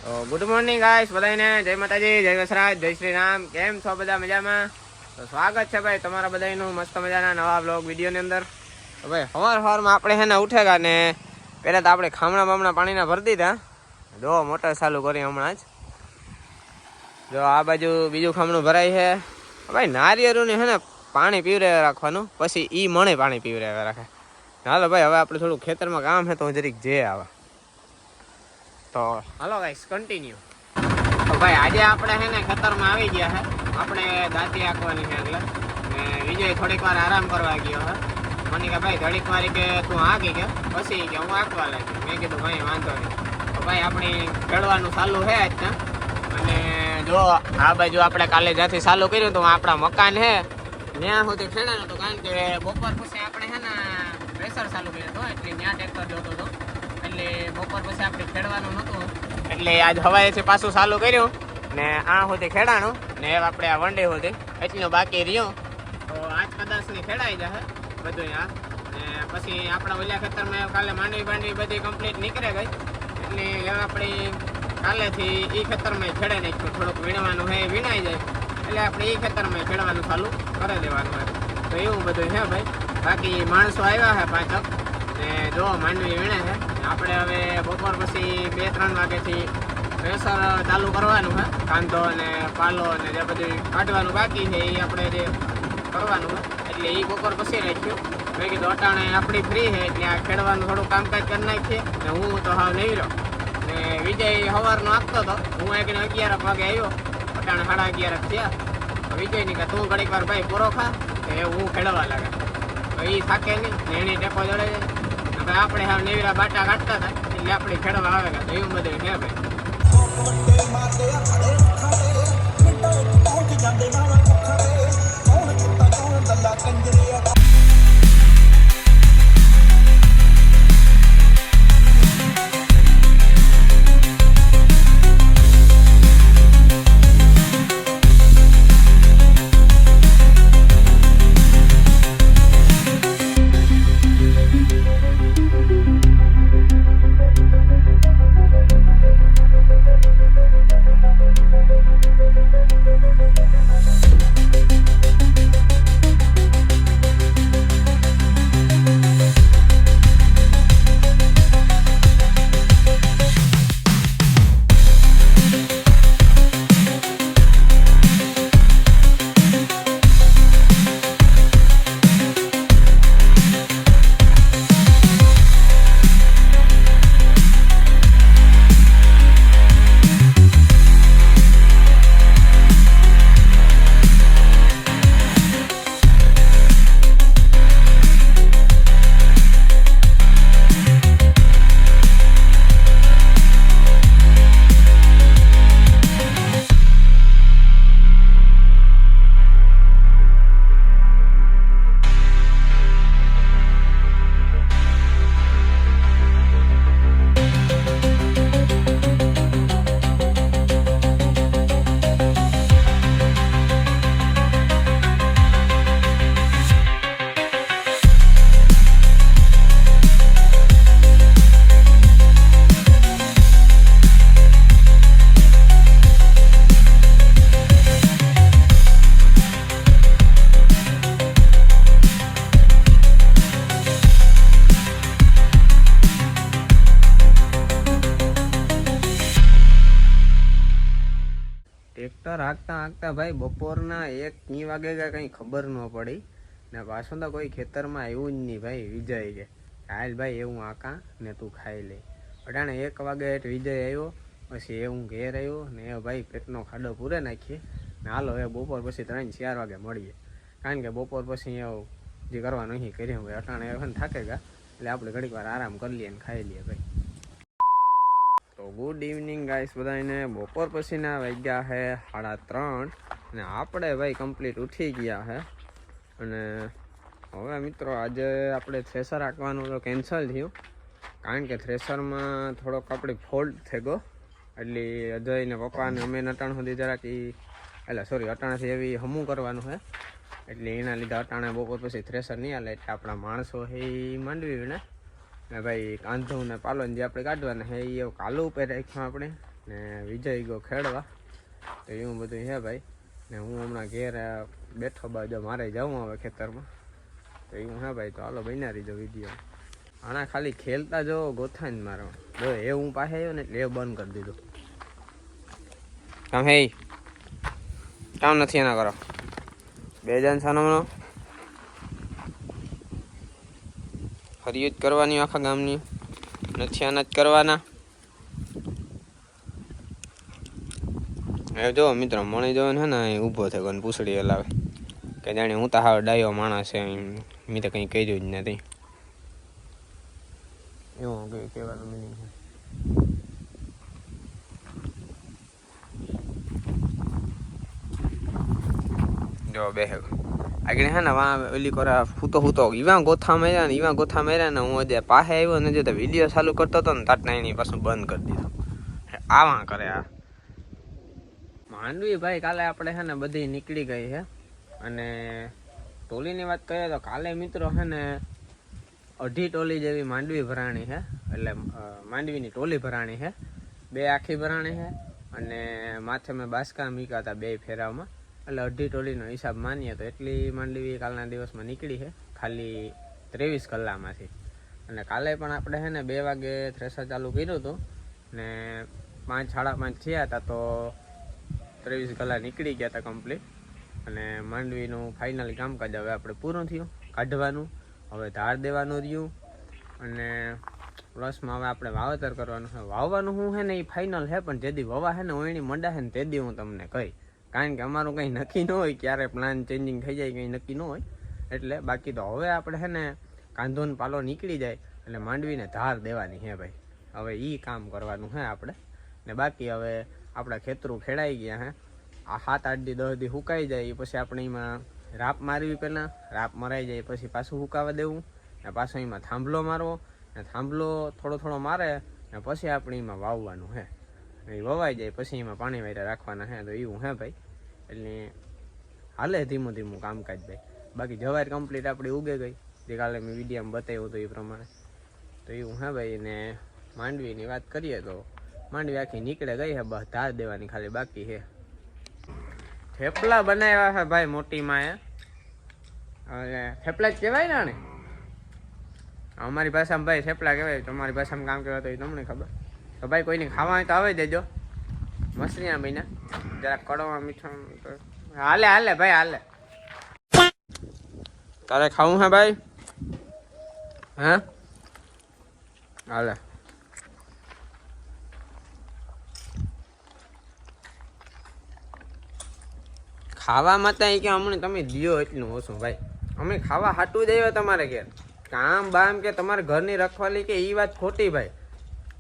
તો good morning guys બધાને જય માતાજી, જય વસરાજ, જય શ્રી રામ. કેમ છો બધા? મજામાં? તો સ્વાગત છે ભાઈ તમારા બધાનું મસ્ત મજાના નવા બ્લોગ વિડીયોની અંદર. તો ભાઈ સવારમાં આપણે છે ને ઉઠેગા ને પહેલાં તો આપણે ખામણા બામણા પાણીના ભરી દીધા. જો મોટર ચાલુ કરી હમણાં જ. જો આ બાજુ બીજું ખામણું ભરાય છે. ભાઈ નારિયેળનું છે ને પાણી પીવરાવ્યા રાખવાનું, પછી એ મણે પાણી પીવરાવ્યા રાખે. હાલો ભાઈ હવે આપણે થોડું ખેતરમાં કામ છે તો હું જરીક જે આવે. તો હાલો ગાઈસ કન્ટિન્યુ. તો ભાઈ આજે આપણે છે ને ખેતરમાં આવી ગયા છે. આપણે દાંતી આંકવાની છે એટલે ને વિજય થોડીક વાર આરામ કરવા ગયો છે. મને કે ભાઈ ઘડીક મારી કે તું આંકી કે પછી કે હું આંકવા લાગી. મેં કીધું ભાઈ વાંધો નહીં. તો ભાઈ આપણી ખેડવાનું ચાલુ છે જ ને. અને જો આ બાજુ આપણે કાલે જ્યાંથી ચાલુ કર્યું તો આપણા મકાન છે ત્યાં સુધી ખેડાનું હતું, કારણ કે બપોર પછી આપણે છે ને પ્રેશર ચાલુ કર્યું હતું એટલે ત્યાં ટ્રેક્ટર જોતો હતો એટલે બપોર પછી આપણે ખેડવાનું નહોતું એટલે આજ હવાએથી પાછું ચાલુ કર્યું ને આ સુધી ખેડાણું ને આપણે આ વંડે સુધી એટલું બાકી રહ્યું. તો આજ કદાચ ની ખેડાઈ જશે બધું આ ને પછી આપણા ઓલા ખેતરમાં કાલે માંડવી બધી કમ્પ્લીટ નીકળે ગઈ એટલે હવે આપણે કાલેથી એ ખેતરમાં ખેડાઈ નાખ્યું. થોડુંક વીણવાનું છે વીણાઈ જાય એટલે આપણે એ ખેતરમાં ખેડવાનું ચાલુ કરી દેવાનું હોય. તો એવું બધું છે ભાઈ. બાકી માણસો આવ્યા છે 5 ને જો માંડવી વીણે છે. આપણે હવે બપોર પછી 2-3 વાગ્યાથી પ્રેશર ચાલુ કરવાનું છે. કાંદો ને પાલો ને જે બધું કાઢવાનું બાકી છે એ આપણે જે કરવાનું છે એટલે એ બપોર પછી રાખ્યું. મેં કીધું અટાણે આપણી ફ્રી છે એટલે આ ખેડવાનું થોડું કામકાજ કરી નાખીએ ને હું તો હાવ નહીં રહ્યો ને વિજય સવારનો આપતો હતો. હું એક 11 વાગે આવ્યો, અટાણે 11:30 થયા. તો વિજયની કે તું ઘડીક વાર ભાઈ પૂરો ખા તો હું ખેડવા લાગે. તો એ થાકે નહીં ને એની ટેકો જડે જાય. હવે આપણે હાવ નેવરા બાટા કાઢતા હતા એટલે આપણે ખેડવા આવે તો એવું બધું છે ભાઈ. ટ્રેક્ટર હાંકતા ભાઈ બપોરના 1 વાગે કંઈ ખબર ન પડી ને પાછું તો કોઈ ખેતરમાં આવ્યું જ નહીં ભાઈ. વિજય કે હાલ ભાઈ એવું આંકા ને તું ખાઈ લે. અટાણે 1 વાગે વિજય આવ્યો, પછી હું ઘેર આવ્યો ને એ ભાઈ પેટનો ખાડો પૂરે નાખીએ ને હાલો એ બપોર પછી 3-4 વાગે મળીએ, કારણ કે બપોર પછી એવું જે કરવાનું અહીં કરીએ ભાઈ. અટાણે હવે થાકે ગયા એટલે આપણે ઘડીક વાર આરામ કરી લઈએ ને ખાઈ લઈએ ભાઈ. તો ગુડ ઇવનિંગ ગાઈસ બધાને. બપોર પછીના વાગ્યા છે 3:30 ને આપણે ભાઈ કમ્પ્લીટ ઉઠી ગયા છે. અને હવે મિત્રો આજે આપણે થ્રેસર હાંકવાનું તો કેન્સલ થયું, કારણ કે થ્રેસરમાં થોડોક આપણે ફોલ્ટ થઈ ગયો એટલે અજય ને પપ્પા ને અમે અટાણ સુધી જરાક અટાણાથી એવી હમું કરવાનું છે એટલે એના લીધે અટાણે બપોર પછી થ્રેસર નહીં હાલે. એટલે આપણા માણસો છે એ માંડવી ને ભાઈ કાંધું ને પાલો જે આપણે કાઢવાના છે એ કાલું ઉપર રાખ્યું આપણે ને વિજય ગયો ખેડવા. તો એવું બધું છે ભાઈ. ને હું હમણાં ઘેર બેઠો બાજુ મારે જાઉં હવે ખેતરમાં. તો એવું હે ભાઈ. તો હાલો બન્યા રહીજો વિડીયો. આના ખાલી ખેલતા જો ગોથા ને મારો જો એ હું પાસે આવ્યો ને એટલે એ બંધ કરી દીધું. કામ હે કામ નથી એના કરો 2 જણ સાનો ફરિયાદ કરવાની આખા ગામની નથી આના જ કરવાના. એ જો મિત્રો મણી જો ને એ ઊભો થયો ને પૂછડી હલાવે કે જાણે હું તો હાવ ડાયો માણસ છે. મેં તો કંઈ કર્યું જ નથી. એવું કહેવાનું મિનિંગ છે. જો બે આગળ હે ને વા ઓલી કોરા ફૂતો ઈવા ગોથા માર્યા ને હું જે પાસે આવ્યો ને જે વિડીયો ચાલુ કરતો હતો ને તાટના એની પાછું બંધ કરી દીધો. આવા કરે આ માંડવી ભાઈ. કાલે આપણે છે ને બધી નીકળી ગઈ છે. અને ટોલીની વાત કરીએ તો કાલે મિત્રો છે ને 2.5 ટોલી જેવી માંડવી ભરાણી છે. એટલે માંડવીની ટોલી ભરાણી છે. 2 આખી ભરાણી છે અને માથે મેં બાસકા મીકા હતા 2 ફેરાવમાં. એટલે 2.5 ટોલીનો હિસાબ માનીએ તો એટલી માંડવી કાલના દિવસમાં નીકળી છે ખાલી 23 કલાકમાંથી. અને કાલે પણ આપણે છે ને 2 વાગે થ્રેસર ચાલુ કર્યું હતું ને 5 સાડા 5 થયા હતા તો 23 કલાક નીકળી ગયા હતા કમ્પ્લીટ. અને માંડવીનું ફાઇનલી કામકાજ હવે આપણે પૂરું થયું કાઢવાનું. હવે ધાર દેવાનું રહ્યું અને પ્લસમાં હવે આપણે વાવેતર કરવાનું છે. વાવવાનું શું છે ને એ ફાઇનલ છે પણ જેદી વવા છે ને ઓયણી મંડા છે ને તે દી હું તમને કહી. કારણ કે અમારું કંઈ નક્કી ન હોય ક્યારે પ્લાન ચેન્જિંગ થઈ જાય કંઈ નક્કી ન હોય. એટલે બાકી તો હવે આપણે છે ને કાંધોન પાલો નીકળી જાય એટલે માંડવીને ધાર દેવાની છે ભાઈ. હવે એ કામ કરવાનું છે આપણે. ને બાકી હવે આપણા ખેતરું ખેડાઈ ગયા હે. આ 7-8 દી 10 દી સુકાઈ જાય પછી આપણે એમાં રાપ મારવી. પહેલાં રાપ મરાઈ જાય પછી પાછું સુકાવા દેવું ને પાછો એમાં થાંભલો મારવો ને થાંભલો થોડો મારે ને પછી આપણે એમાં વાવવાનું છે. એ વવાઈ જાય પછી એમાં પાણી વાળા રાખવાના છે. તો એવું હે ભાઈ. એટલે હાલે ધીમું કામકાજ ભાઈ. બાકી જવાર કમ્પ્લીટ આપણી ઉગે ગઈ જે કાલે મેં વિડીયોમાં બતાવ્યું હતું એ પ્રમાણે. તો એવું હે ભાઈ. ને માંડવીની વાત કરીએ તો માંડવી આખી નીકળે ગઈ છે. બસ ધાર દેવાની ખાલી બાકી છે. થેપલા બનાવ્યા છે ભાઈ મોટી માએ. હવે થેપલા જ કહેવાય ને અમારી ભાષામાં ભાઈ થેપલા કહેવાય. તમારી ભાષામાં કામ કહેવાય તો એ તમને ખબર. તો ભાઈ કોઈને ખાવા હોય તો આવે દેજો. મસરીના મહિના જરા કડવા મીઠા હાલે ભાઈ હાલે. તારે ખાવું હે ભાઈ? હે હાલે. ખાવામાં તો કે અમને તમે દિયો એટલું ઓછું ભાઈ. અમે ખાવા હાટું જ આવ્યા તમારે ઘેર. કામ બામ કે તમારે ઘરની રખવાલી કે એ વાત ખોટી ભાઈ.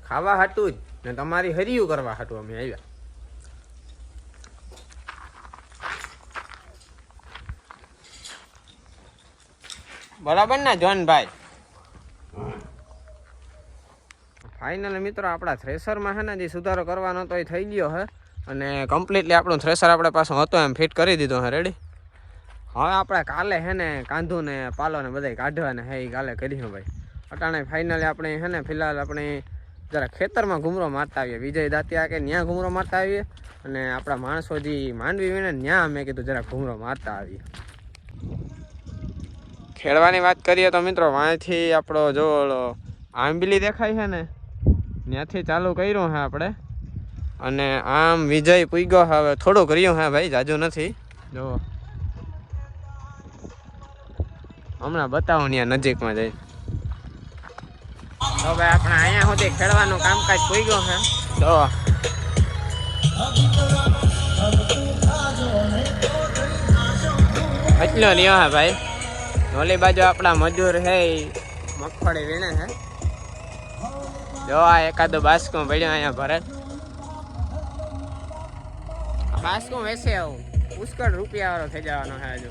ખાવા હાટું જ ને તમારી હરિયું કરવા હાટું અમે આવ્યા. બરાબર ને જોનભાઈ? ફાઇનલી મિત્રો આપણા થ્રેસરમાં છે ને જે સુધારો કરવાનો તો એ થઈ ગયો હે. અને કમ્પ્લીટલી આપણું થ્રેસર આપણે પાછું હતો એમ ફિટ કરી દીધો હે રેડી. હવે આપણે કાલે હે ને કાંધું ને પાલો ને બધા કાઢવાને હે એ કાલે કરીશું ભાઈ. અટાણે ફાઇનલી આપણે હે ને ફિલહાલ આપણે જરા ખેતરમાં ઘૂમરો મારતા આવીએ. વિજય દાંતિયા કે ત્યાં ઘૂમરો મારતા આવીએ અને આપણા માણસો જે માંડવી વિને ત્યાં મેં કીધું જરા ઘૂમરો મારતા આવીએ. ખેડવાની વાત કરીએ તો મિત્રો વાંથી આપણો જો આંબલી દેખાય છે ને ત્યાંથી ચાલુ કર્યું હે આપણે. અને આમ વિજય પૂગ્યો હવે થોડું કર્યું હે ભાઈ, જાજુ નથી. જો હમણાં બતાવું ત્યાં નજીકમાં જઈ. તો ભાઈ આપણે અહીંયા સુધી ખેડવાનું કામકાજ પૂગ્યો હે. તો એટલો લ્યો હે ભાઈ. ઓલી બાજુ આપણા મજૂર હે મગફળી વીણે હે. જો આ એકાદો બાસ્કો પડ્યો અહીંયા ભરે. બાસ્કો વેસે આવું પુષ્કળ રૂપિયા વાળો થઈ જવાનો હે હજુ.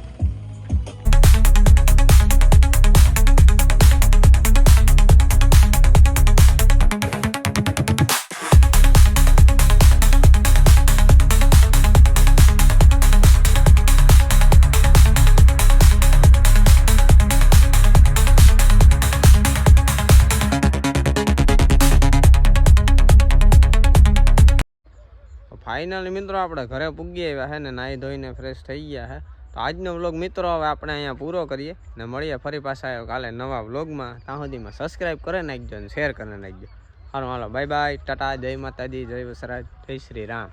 ફાઇનલી મિત્રો આપણે ઘરે પૂગી આવ્યા છે ને નાહી ધોઈને ફ્રેશ થઈ ગયા છે. તો આજનો વ્લોગ મિત્રો હવે આપણે અહીંયા પૂરો કરીએ ને મળીએ ફરી પાછા કાલે નવા વ્લોગમાં. ત્યાં સુધીમાં સબસ્ક્રાઈબ કરી નાખજો અને શેર કરી નાખજો. હાલો બાય બાય, ટાટા, જય માતાજી, જય વસરાજ, જય શ્રી રામ.